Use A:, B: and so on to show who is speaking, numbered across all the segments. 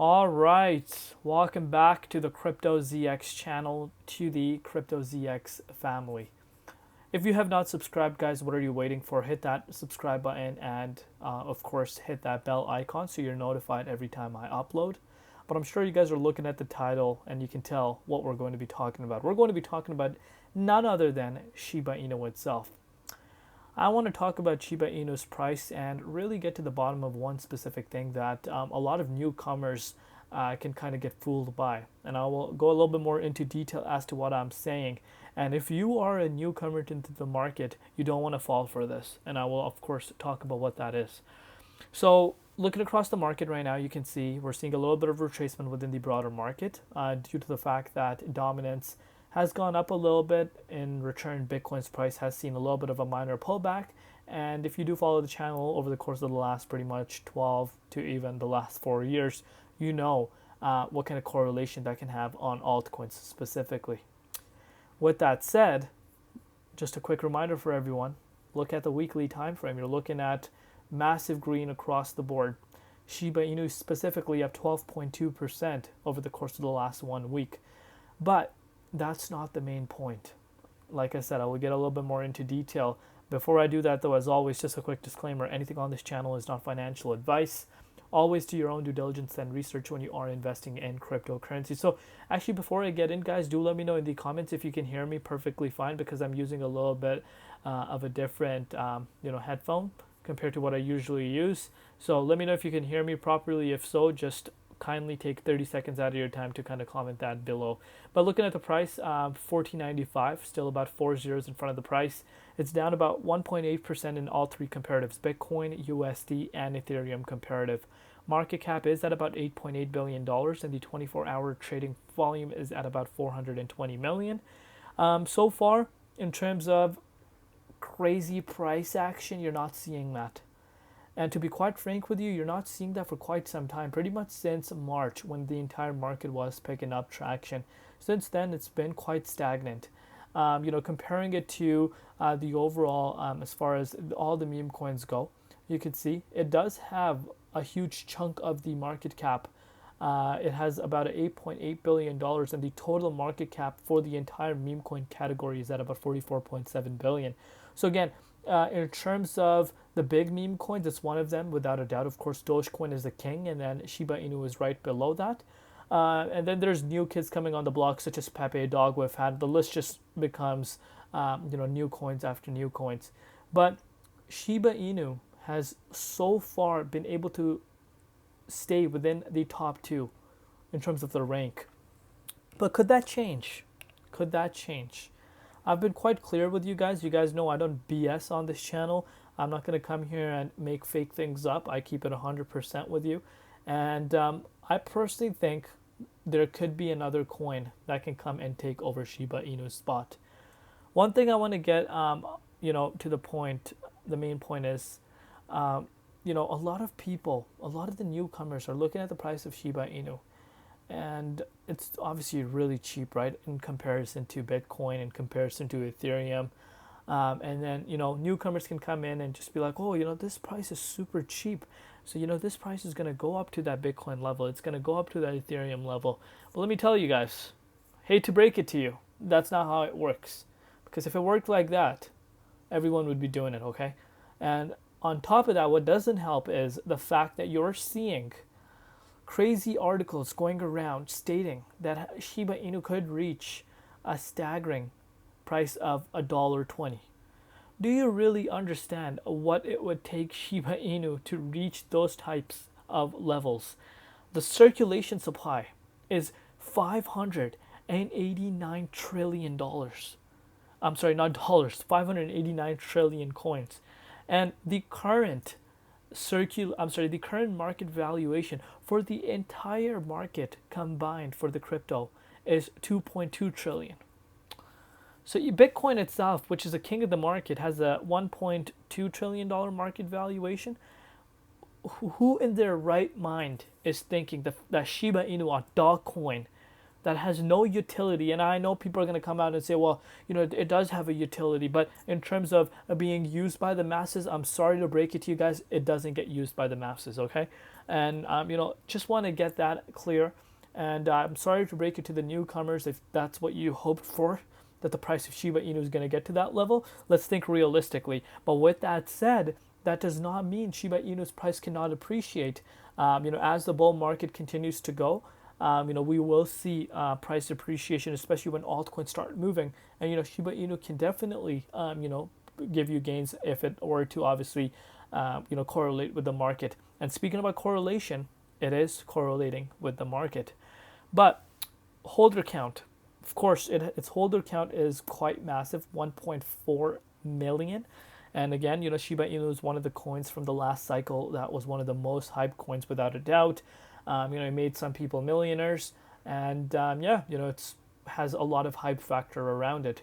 A: All right, welcome back to the Crypto ZX channel, to the Crypto ZX family. If you have not subscribed, guys, what are you waiting for? Hit that subscribe button and, of course, hit that bell icon so you're notified every time I upload. But I'm sure you guys are looking at the title and you can tell what we're going to be talking about. We're going to be talking about none other than Shiba Inu itself. I want to talk about Shiba Inu's price and really get to the bottom of one specific thing that a lot of newcomers can kind of get fooled by. And I will go a little bit more into detail as to what I'm saying. And if you are a newcomer into the market, you don't want to fall for this. And I will, of course, talk about what that is. So, looking across the market right now, you can see we're seeing a little bit of retracement within the broader market due to the fact that dominance has gone up a little bit. In return, Bitcoin's price has seen a little bit of a minor pullback. And if you do follow the channel over the course of the last pretty much 12 to even the last 4 years, you know what kind of correlation that can have on altcoins specifically. With that said, just a quick reminder for everyone, look at the weekly time frame. You're looking at massive green across the board. Shiba Inu specifically up 12.2% over the course of the last 1 week. But that's not the main point. Like I said, I will get a little bit more into detail. Before I do that, though, as always, just a quick disclaimer, anything on this channel is not financial advice. Always do your own due diligence and research when you are investing in cryptocurrency. So actually, before I get in, guys, do let me know in the comments if you can hear me perfectly fine, because I'm using a little bit of a different headphone compared to what I usually use. So let me know if you can hear me properly. If so, just kindly take 30 seconds out of your time to kind of comment that below. But looking at the price, 14.95, still about 4 zeros in front of the price. It's down about 1.8% in all three comparatives: Bitcoin, USD, and Ethereum comparative. Market cap is at about $8.8 billion, and the 24-hour trading volume is at about 420 million. So far, in terms of crazy price action, you're not seeing that. And to be quite frank with you, you're not seeing that for quite some time, pretty much since March when the entire market was picking up traction. Since then, it's been quite stagnant. Comparing it to the overall, as far as all the meme coins go, you can see it does have a huge chunk of the market cap. It has about $8.8 billion, and the total market cap for the entire meme coin category is at about 44.7 billion. So again, in terms of the big meme coins, it's one of them without a doubt. Of course, Dogecoin is the king, and then Shiba Inu is right below that. And then there's new kids coming on the block, such as Pepe, Dogwoof, had the list just becomes new coins after new coins. But Shiba Inu has so far been able to stay within the top two in terms of the rank. But could that change? Could that change? I've been quite clear with you guys. You guys know I don't BS on this channel. I'm not going to come here and make fake things up. I keep it 100% with you. And I personally think there could be another coin that can come and take over Shiba Inu's spot. One thing I want to get, to the point, the main point is, a lot of people, a lot of the newcomers are looking at the price of Shiba Inu. And it's obviously really cheap, right, in comparison to Bitcoin, in comparison to Ethereum. And then, newcomers can come in and just be like, oh, this price is super cheap. So, this price is going to go up to that Bitcoin level. It's going to go up to that Ethereum level. But let me tell you guys, hate to break it to you, that's not how it works. Because if it worked like that, everyone would be doing it, okay? And on top of that, what doesn't help is the fact that you're seeing crazy articles going around stating that Shiba Inu could reach a staggering price of $1.20. Do you really understand what it would take Shiba Inu to reach those types of levels? The circulation supply is $589 trillion. I'm sorry, not dollars, 589 trillion coins. And the current the current market valuation for the entire market combined for the crypto is 2.2 trillion. So Bitcoin itself, which is the king of the market, has a $1.2 trillion market valuation. Who in their right mind is thinking that Shiba Inu, a dog coin, that has no utility. And I know people are going to come out and say, well, it does have a utility, but in terms of being used by the masses, I'm sorry to break it to you guys, it doesn't get used by the masses, okay? And just want to get that clear. And I'm sorry to break it to the newcomers if that's what you hoped for, that the price of Shiba Inu is going to get to that level. Let's think realistically. But with that said, that does not mean Shiba Inu's price cannot appreciate. As the bull market continues to go, we will see price appreciation, especially when altcoins start moving. And Shiba Inu can definitely give you gains if it were to obviously correlate with the market. And speaking about correlation, it is correlating with the market. But holder count, of course, its holder count is quite massive, 1.4 million. And again, Shiba Inu is one of the coins from the last cycle that was one of the most hyped coins without a doubt. It made some people millionaires, and it has a lot of hype factor around it.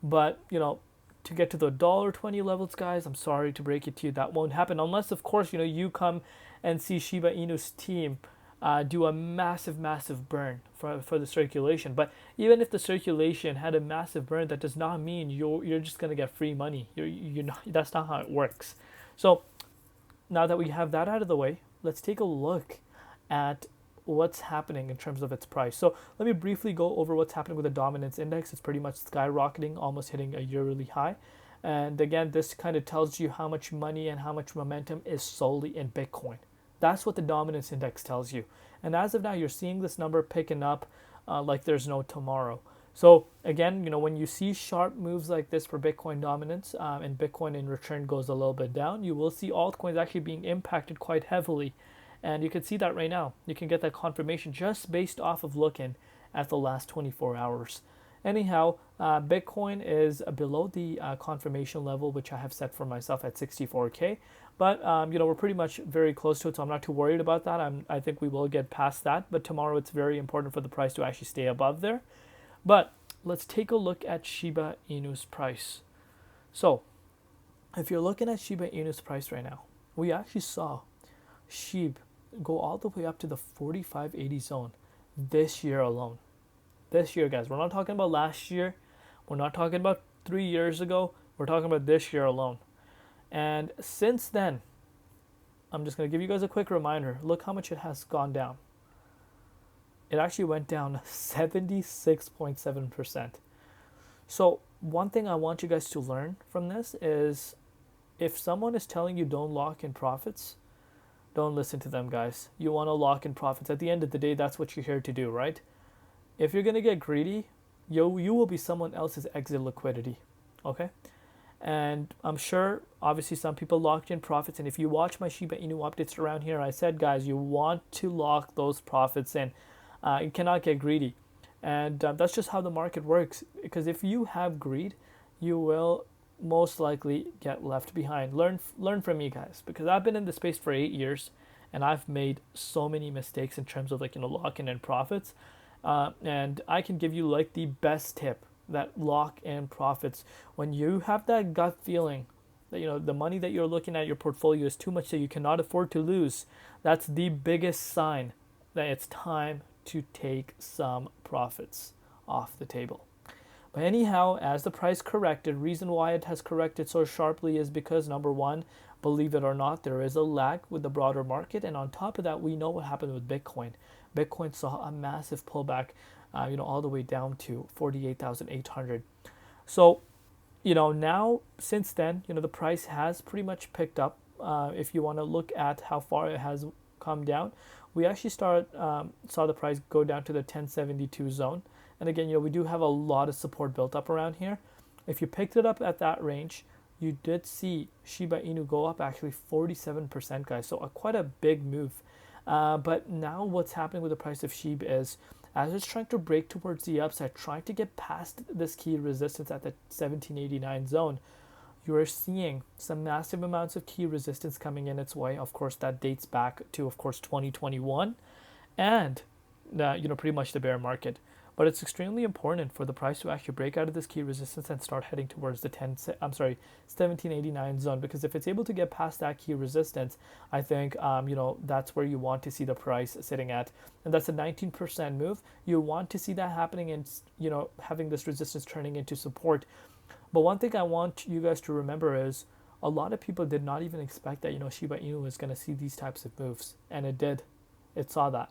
A: But to get to the $1.20 levels, guys, I'm sorry to break it to you, that won't happen unless, of course, you come and see Shiba Inu's team do a massive burn for the circulation. But even if the circulation had a massive burn, that does not mean you're just gonna get free money. You're not, that's not how it works. So now that we have that out of the way, let's take a look at what's happening in terms of its price. So let me briefly go over what's happening with the dominance index. It's pretty much skyrocketing, almost hitting a yearly high. And again, this kind of tells you how much money and how much momentum is solely in Bitcoin. That's what the dominance index tells you. And as of now, you're seeing this number picking up like there's no tomorrow. So again, when you see sharp moves like this for Bitcoin dominance and Bitcoin in return goes a little bit down, you will see altcoins actually being impacted quite heavily. And you can see that right now. You can get that confirmation just based off of looking at the last 24 hours. Anyhow, Bitcoin is below the confirmation level, which I have set for myself at 64K. But, we're pretty much very close to it, so I'm not too worried about that. I think we will get past that. But tomorrow it's very important for the price to actually stay above there. But let's take a look at Shiba Inu's price. So if you're looking at Shiba Inu's price right now, we actually saw Shib go all the way up to the 4580 zone this year alone. This year, guys. We're not talking about last year. We're not talking about 3 years ago. We're talking about this year alone. And since then, I'm just going to give you guys a quick reminder. Look how much it has gone down. It actually went down 76.7%. So one thing I want you guys to learn from this is if someone is telling you don't lock in profits, don't listen to them, guys. You want to lock in profits. At the end of the day, that's what you're here to do, right? If you're going to get greedy, you will be someone else's exit liquidity, okay? And I'm sure, obviously, some people locked in profits. And if you watch my Shiba Inu updates around here, I said, guys, you want to lock those profits in. You cannot get greedy. And that's just how the market works. Because if you have greed, you will most likely get left behind. Learn from me, guys. Because I've been in the space for 8 years. And I've made so many mistakes in terms of locking in profits. And I can give you the best tip. That lock in profits when you have that gut feeling that the money that you're looking at your portfolio is too much that you cannot afford to lose. That's the biggest sign that it's time to take some profits off the table. But anyhow, as the price corrected, reason why it has corrected so sharply is because number one, believe it or not, there is a lag with the broader market, and on top of that, we know what happened with Bitcoin. Bitcoin saw a massive pullback all the way down to 48,800. So, now since then, the price has pretty much picked up. If you want to look at how far it has come down, we actually saw the price go down to the 1072 zone. And again, we do have a lot of support built up around here. If you picked it up at that range, you did see Shiba Inu go up actually 47%, guys. So quite a big move. But now what's happening with the price of Shib is, as it's trying to break towards the upside, trying to get past this key resistance at the 1789 zone, you are seeing some massive amounts of key resistance coming in its way. Of course, that dates back to, 2021 and, pretty much the bear market. But it's extremely important for the price to actually break out of this key resistance and start heading towards the 1789 zone, because if it's able to get past that key resistance, I think that's where you want to see the price sitting at, and that's a 19% move. You want to see that happening and having this resistance turning into support. But one thing I want you guys to remember is a lot of people did not even expect that Shiba Inu was going to see these types of moves, and it did. It saw that.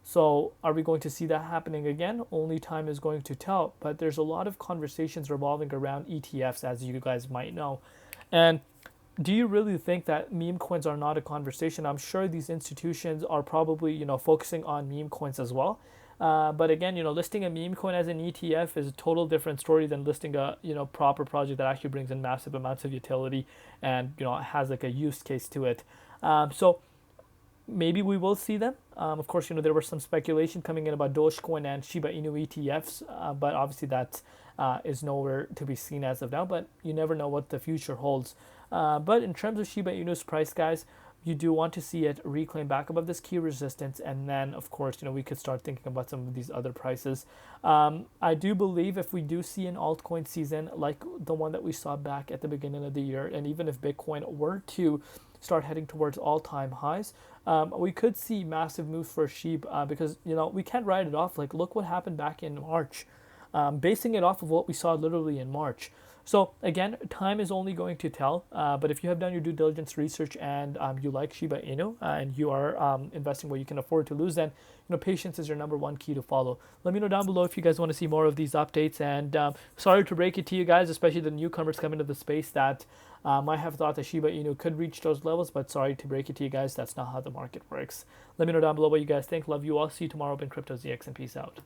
A: So are we going to see that happening again? Only time is going to tell. But there's a lot of conversations revolving around ETFs, as you guys might know. And do you really think that meme coins are not a conversation? I'm sure these institutions are probably focusing on meme coins as well. But again, listing a meme coin as an ETF is a total different story than listing a proper project that actually brings in massive amounts of utility and has like a use case to it. So maybe we will see them. Of course, there was some speculation coming in about Dogecoin and Shiba Inu ETFs, but obviously that is nowhere to be seen as of now. But you never know what the future holds. But in terms of Shiba Inu's price, guys, you do want to see it reclaim back above this key resistance, and then of course we could start thinking about some of these other prices. I do believe if we do see an altcoin season like the one that we saw back at the beginning of the year, and even if Bitcoin were to start heading towards all-time highs, we could see massive moves for Shib, because we can't write it off. Like, look what happened back in March, basing it off of what we saw literally in March. So again, time is only going to tell, but if you have done your due diligence research and you like Shiba Inu and you are investing where you can afford to lose, then patience is your number one key to follow. Let me know down below if you guys want to see more of these updates, and sorry to break it to you guys, especially the newcomers coming to the space that might have thought that Shiba Inu could reach those levels, but sorry to break it to you guys, that's not how the market works. Let me know down below what you guys think. Love you all. See you tomorrow in Crypto ZX, and peace out.